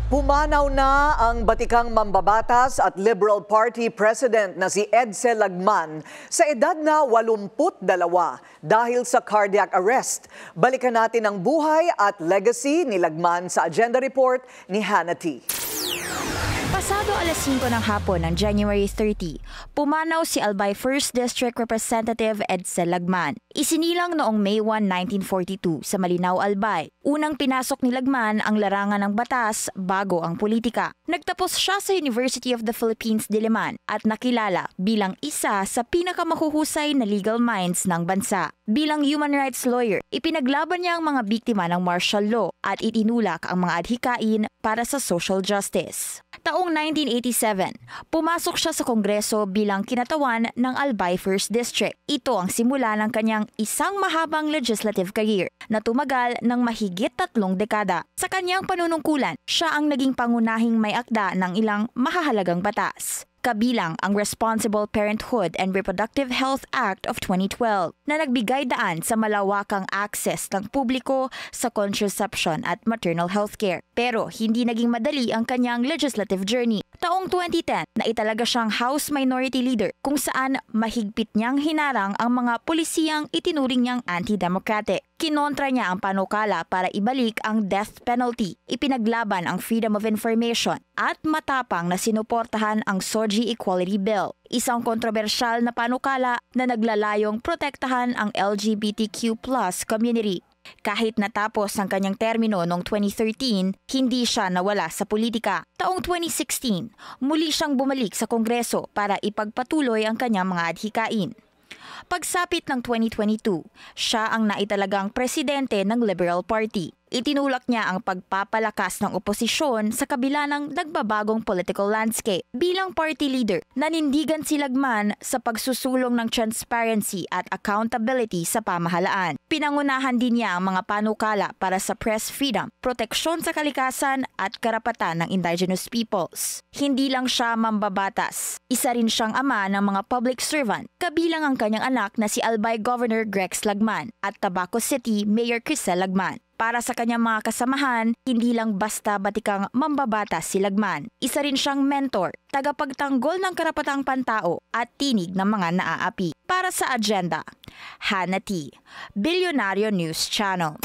Pumanaw na ang batikang mambabatas at Liberal Party President na si Edsel Lagman sa edad na 82 dahil sa cardiac arrest. Balikan natin ang buhay at legacy ni Lagman sa Agenda Report ni Hannah T. Pasado alas 5 ng hapon ng January 30, pumanaw si Albay 1st District Representative Edsel Lagman. Isinilang noong May 1, 1942 sa Malinaw, Albay. Unang pinasok ni Lagman ang larangan ng batas bago ang politika. Nagtapos siya sa University of the Philippines, Diliman at nakilala bilang isa sa pinakamahuhusay na legal minds ng bansa. Bilang human rights lawyer, ipinaglaban niya ang mga biktima ng martial law at itinulak ang mga adhikain para sa social justice. Taong 1987, pumasok siya sa Kongreso bilang kinatawan ng Albay 1st District. Ito ang simula ng kanyang isang mahabang legislative career na tumagal ng mahigit 3 dekada. Sa kanyang panunungkulan, siya ang naging pangunahing may akda ng ilang mahahalagang batas. Kabilang ang Responsible Parenthood and Reproductive Health Act of 2012 na nagbigay daan sa malawakang access ng publiko sa contraception at maternal health care. Pero hindi naging madali ang kanyang legislative journey. Taong 2010, naitalaga siyang House Minority Leader kung saan mahigpit niyang hinarang ang mga pulisiyang itinuring niyang anti-democratic. Kinontra niya ang panukala para ibalik ang death penalty, ipinaglaban ang freedom of information at matapang na sinuportahan ang SOGI Equality Bill, isang kontrobersyal na panukala na naglalayong protektahan ang LGBTQ+ community. Kahit natapos ang kanyang termino noong 2013, hindi siya nawala sa politika. Taong 2016, muli siyang bumalik sa Kongreso para ipagpatuloy ang kanyang mga adhikain. Pagsapit ng 2022, siya ang naitalagang presidente ng Liberal Party. Itinulak niya ang pagpapalakas ng oposisyon sa kabila ng nagbabagong political landscape. Bilang party leader, nanindigan si Lagman sa pagsusulong ng transparency at accountability sa pamahalaan. Pinangunahan din niya ang mga panukala para sa press freedom, proteksyon sa kalikasan at karapatan ng indigenous peoples. Hindi lang siya mambabatas, isa rin siyang ama ng mga public servant, kabilang ang kanyang anak na si Albay Governor Grex Lagman at Tabaco City Mayor Crisel Lagman. Para sa kanyang mga kasamahan, hindi lang basta batikang mambabatas si Lagman. Isa rin siyang mentor, tagapagtanggol ng karapatang pantao at tinig ng mga naaapi. Para sa Agenda, Hannah T, Bilyonaryo News Channel.